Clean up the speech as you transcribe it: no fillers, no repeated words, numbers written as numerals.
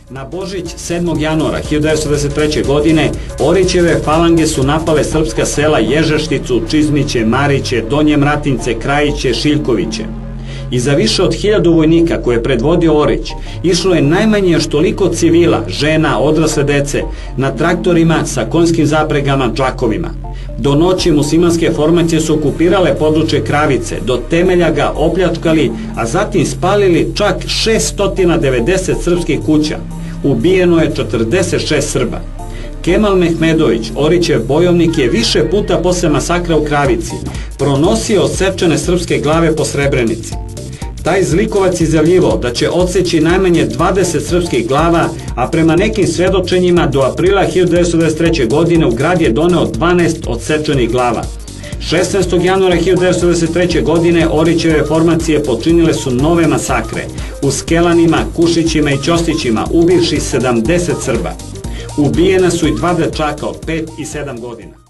Na Božić 7. januara 1923. godine Orićeve falange su napale srpska sela Ježešticu, Čizmiće, Mariće, Donje Mratince, Krajiće, Šiljkoviće. I za više od 1000 vojnika koje je predvodio Orić, išlo je najmanje još toliko civila, žena, odrasle dece, na traktorima sa konjskim zapregama, džakovima. Do noći muslimanske formacije su okupirale područje Kravice, do temelja ga opljačkali, a zatim spalili čak 690 srpskih kuća. Ubijeno je 46 Srba. Kemal Mehmedović, Orićev bojovnik, je više puta posle masakra u Kravici pronosio odsečene srpske glave po Srebrenici. Taj zlikovac izjavljivao da će odseći najmanje 20 srpskih glava, a prema nekim svedočenjima do aprila 1923. godine u grad je doneo 12 odsečenih glava. 16. januara 1923. godine Orićeve formacije počinile su nove masakre u Skelanima, Kušićima i Ćostićima, ubivši 70 Srba. Ubijena su i 2 dečaka od 5 i 7 godina.